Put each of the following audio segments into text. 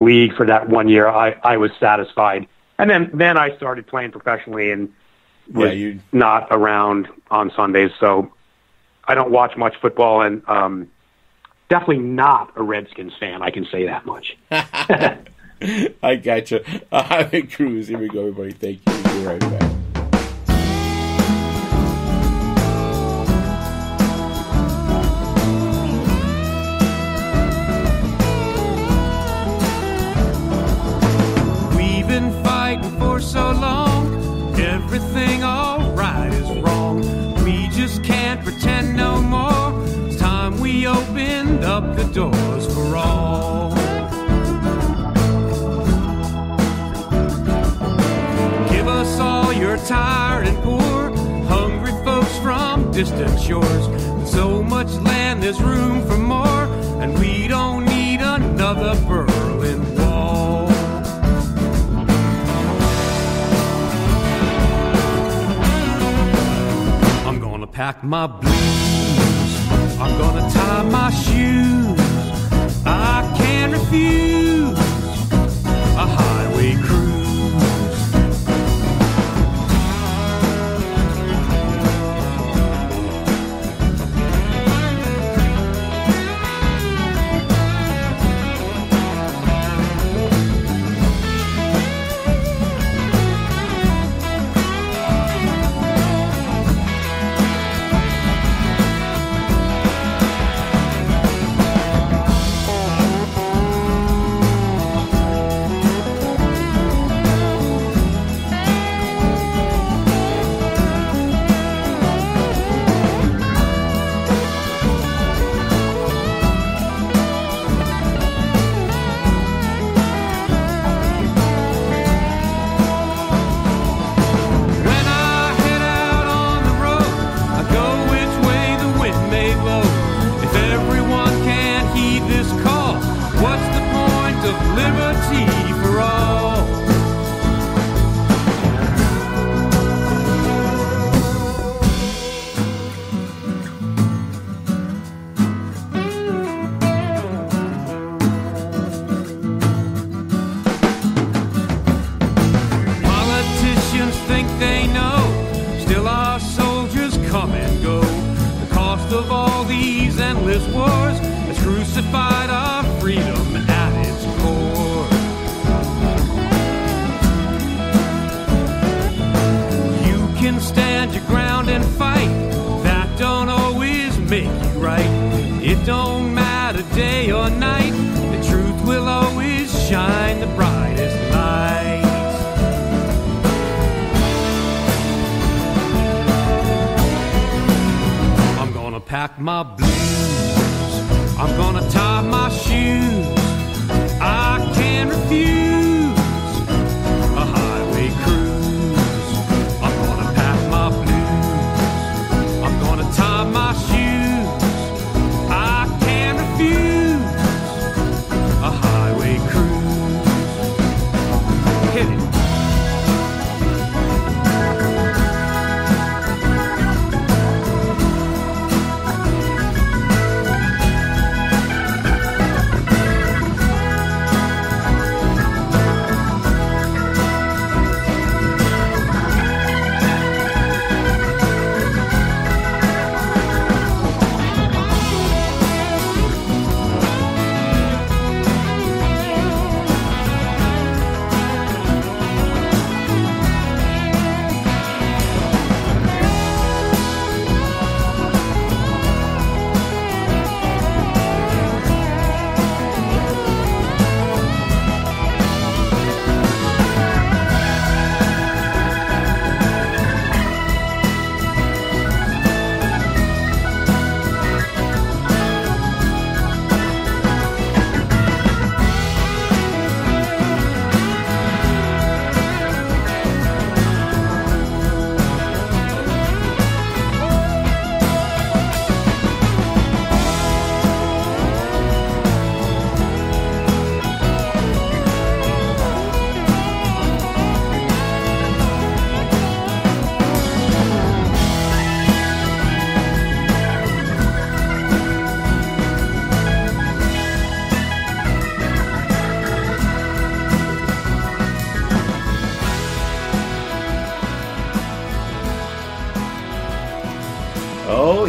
league for that 1 year, I was satisfied. And then I started playing professionally and was not around on Sundays, so I don't watch much football, and definitely not a Redskins fan. I can say that much. I gotcha. Avey Grouse. Here we go, everybody. Thank you. We'll be right back. We've been fighting for so long. Everything all right is wrong. We just can't pretend no more. It's time we opened up the doors for all. Give us all your tired and poor, hungry folks from distant shores. With so much land, there's room for more, and we don't need another Berlin Wall. I'm gonna pack my blues, I'm gonna tie my shoes. I can't refuse a highway cruise. Pack my blues, I'm gonna tie my shoes. I can't refuse a highway cruise. I'm gonna pack my blues, I'm gonna tie my shoes. I can't refuse a highway cruise. Hit it.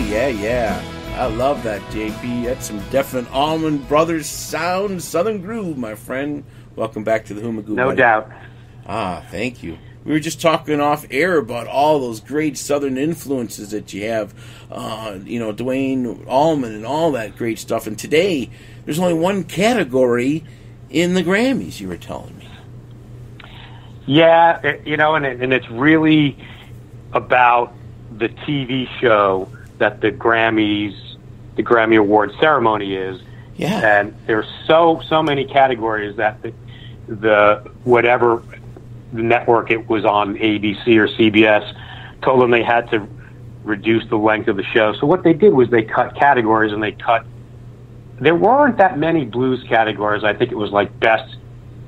Yeah. I love that, JP. That's some definite Allman Brothers sound, Southern groove, my friend. Welcome back to the Magoo. No doubt. Thank you. We were just talking off air about all those great Southern influences that you have, Dwayne Allman and all that great stuff. And today, there's only one category in the Grammys, you were telling me. Yeah, and it's really about the TV show that the Grammy Award ceremony is. Yeah. And there's so many categories that the whatever the network it was on, ABC or CBS, told them they had to reduce the length of the show. So what they did was they cut categories, and there weren't that many blues categories. I think it was like best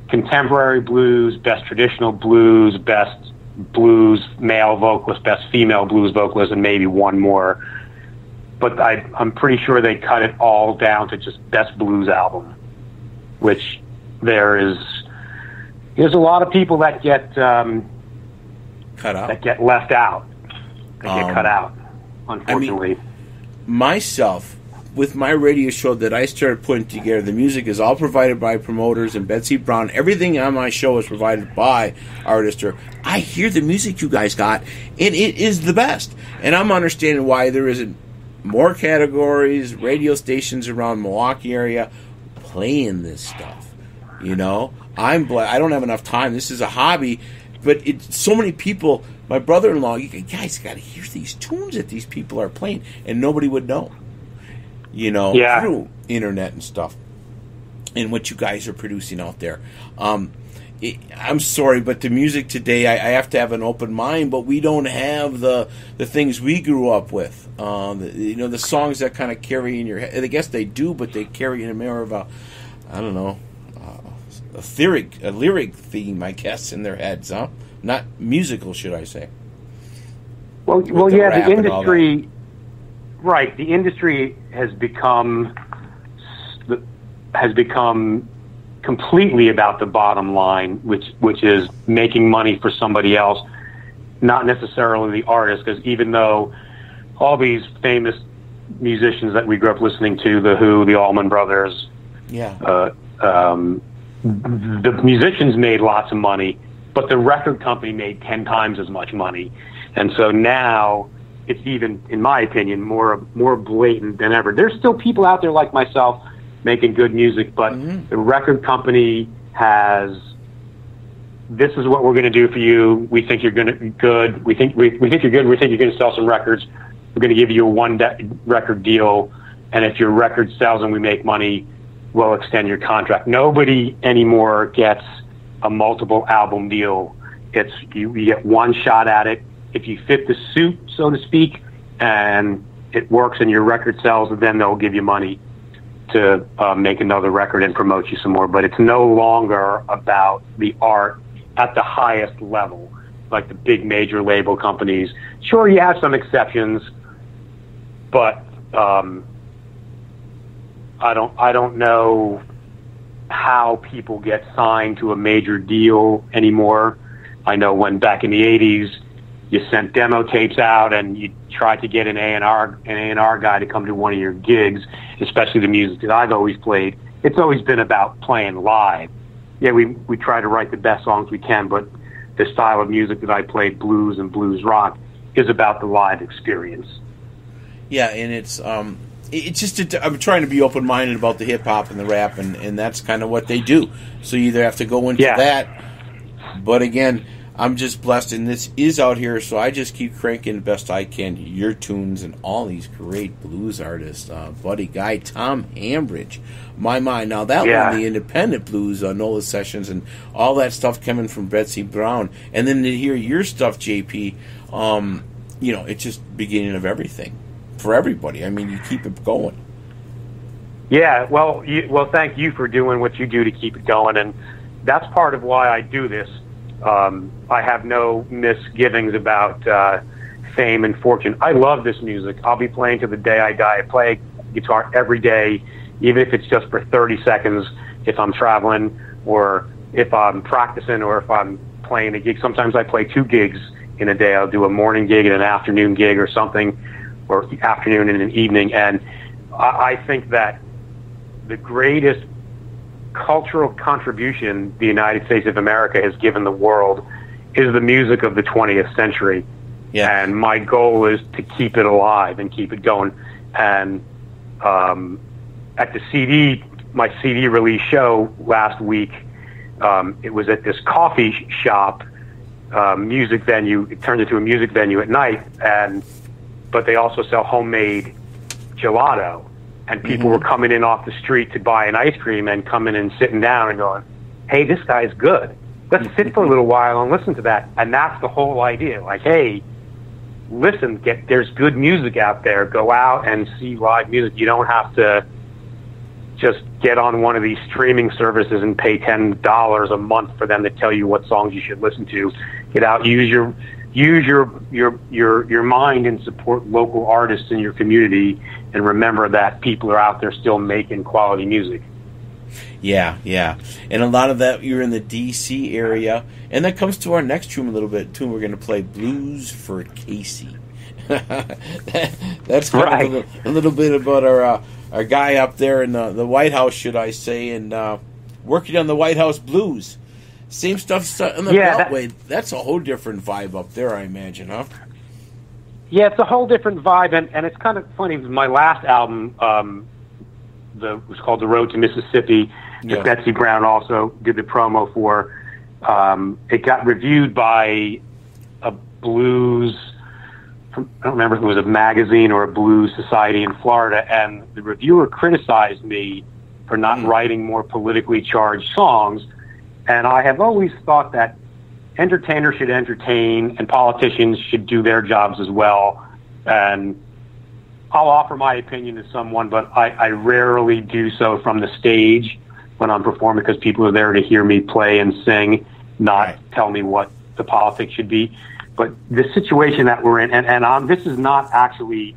contemporary blues, best traditional blues, best blues male vocalist, best female blues vocalist, and maybe one more. But I'm pretty sure they cut it all down to just best blues album, which there's a lot of people that get cut out, that get left out, that get cut out, unfortunately. Myself, with my radio show that I started putting together, the music is all provided by promoters and Betsy Brown. Everything on my show is provided by artists. I hear the music you guys got, and it is the best. And I'm understanding why there isn't more categories, radio stations around Milwaukee area playing this stuff. I don't have enough time. This is a hobby, but so many people. My brother-in-law, you guys got to hear these tunes that these people are playing, and nobody would know. Through internet and stuff, and what you guys are producing out there. I'm sorry, but the music today, I have to have an open mind, but we don't have the things we grew up with. The songs that kind of carry in your head. I guess they do, but they carry in a more of a lyric theme, I guess, in their heads, huh? Not musical, should I say? Well, yeah, the industry. Right, the industry has become completely about the bottom line, which is making money for somebody else, not necessarily the artist. Because even though all these famous musicians that we grew up listening to, the Who, the Allman Brothers, the musicians made lots of money, but the record company made 10 times as much money, and so now it's even, in my opinion, more blatant than ever. There's still people out there like myself making good music, but the record company has, this is what we're going to do for you. We think you're going to be good. We think you're good. We think you're going to sell some records. We're going to give you a one-record deal, and if your record sells and we make money, we'll extend your contract. Nobody anymore gets a multiple album deal. It's you get one shot at it. If you fit the suit, so to speak, and it works and your record sells, then they'll give you money to make another record and promote you some more. But it's no longer about the art at the highest level, like the big major label companies. Sure, you have some exceptions, but I don't know how people get signed to a major deal anymore. I know when back in the 80s, you sent demo tapes out and you tried to get an A&R guy to come to one of your gigs, especially the music that I've always played. It's always been about playing live. Yeah, we try to write the best songs we can, but the style of music that I played, blues and blues rock, is about the live experience. Yeah, and it's just I'm trying to be open-minded about the hip-hop and the rap, and that's kind of what they do. So you either have to go into that, but again, I'm just blessed, and this is out here, so I just keep cranking the best I can. Your tunes and all these great blues artists. Buddy Guy, Tom Hambridge, my mind. Now, that one, the independent blues, NOLA Sessions, and all that stuff coming from Betsy Brown. And then to hear your stuff, JP, it's just beginning of everything for everybody. I mean, you keep it going. Yeah, well, thank you for doing what you do to keep it going, and that's part of why I do this. I have no misgivings about fame and fortune. I love this music. I'll be playing to the day I die. I play guitar every day, even if it's just for 30 seconds, if I'm traveling or if I'm practicing or if I'm playing a gig. Sometimes I play 2 gigs in a day. I'll do a morning gig and an afternoon gig or something. or afternoon and an evening. And I think that the greatest cultural contribution the United States of America has given the world is the music of the 20th century. Yeah. And my goal is to keep it alive and keep it going. And at the my CD release show last week, it was at this coffee shop, music venue. It turned into a music venue at night, but they also sell homemade gelato. And people were coming in off the street to buy an ice cream and coming and sitting down and going, "Hey, this guy's good. Let's sit for a little while and listen to that." And that's the whole idea. Like, hey, listen, there's good music out there. Go out and see live music. You don't have to just get on one of these streaming services and pay $10 a month for them to tell you what songs you should listen to. Get out, use your mind and support local artists in your community, and remember that people are out there still making quality music. Yeah. And a lot of that, you're in the D.C. area. And that comes to our next tune a little bit, too. We're going to play Blues for Casey. That's kind of a little bit about our guy up there in the White House, should I say, and working on the White House blues. Same stuff in the Beltway. That's a whole different vibe up there, I imagine, huh? Yeah, it's a whole different vibe, and it's kind of funny. My last album was called The Road to Mississippi, that Betsy Brown also did the promo for. It got reviewed by a blues, I don't remember if it was a magazine or a blues society in Florida, and the reviewer criticized me for not writing more politically charged songs. And I have always thought that entertainers should entertain and politicians should do their jobs as well. And I'll offer my opinion to someone, but I rarely do so from the stage when I'm performing, because people are there to hear me play and sing, not tell me what the politics should be. But the situation that we're in, and this is not actually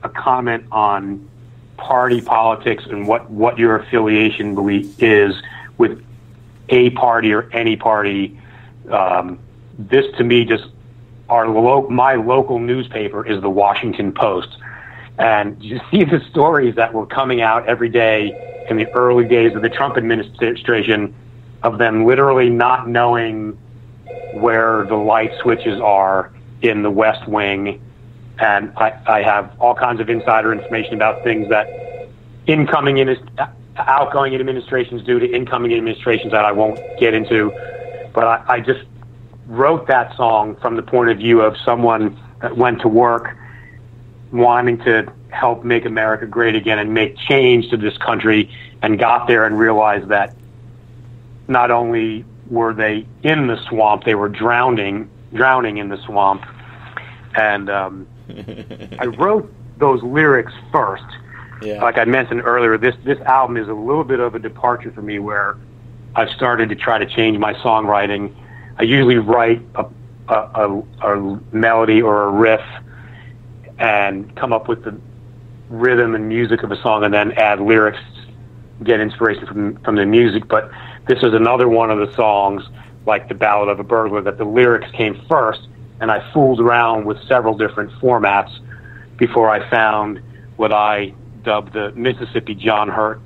a comment on party politics and what your affiliation belief is with a party or any party. This, to me, just my local newspaper is the Washington Post. And you see the stories that were coming out every day in the early days of the Trump administration of them literally not knowing where the light switches are in the West Wing. And I have all kinds of insider information about things that outgoing administrations do to incoming administrations that I won't get into. But I just wrote that song from the point of view of someone that went to work wanting to help make America great again and make change to this country, and got there and realized that not only were they in the swamp, they were drowning in the swamp. And I wrote those lyrics first. Yeah. Like I mentioned earlier, this album is a little bit of a departure for me, where I've started to try to change my songwriting. I usually write a melody or a riff and come up with the rhythm and music of a song, and then add lyrics, get inspiration from the music. But this is another one of the songs, like The Ballad of a Burglar, that the lyrics came first, and I fooled around with several different formats before I found what I dubbed the Mississippi John Hurt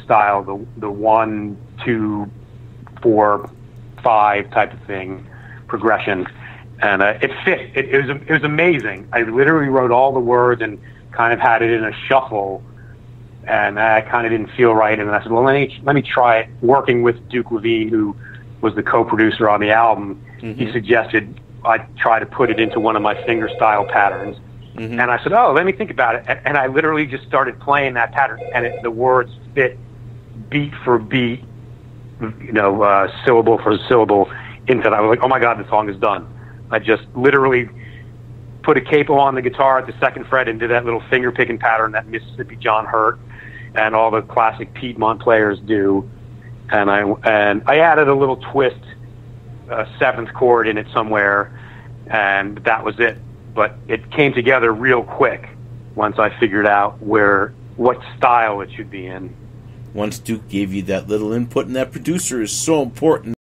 style, the 1, 2, 4, 5 type of thing, progression. And it fit. It was amazing. I literally wrote all the words and kind of had it in a shuffle, and I kind of didn't feel right. And I said, well, let me try it. Working with Duke Levine, who was the co-producer on the album, he suggested I try to put it into one of my fingerstyle patterns. And I said, oh, let me think about it. And I literally just started playing that pattern, and the words fit beat for beat, syllable for syllable into that. I was like, oh my God, the song is done. I just literally put a capo on the guitar at the second fret and did that little finger picking pattern that Mississippi John Hurt and all the classic Piedmont players do. And I added a little twist, a seventh chord in it somewhere, and that was it. But it came together real quick once I figured out what style it should be in. Once Duke gave you that little input, and that producer is so important.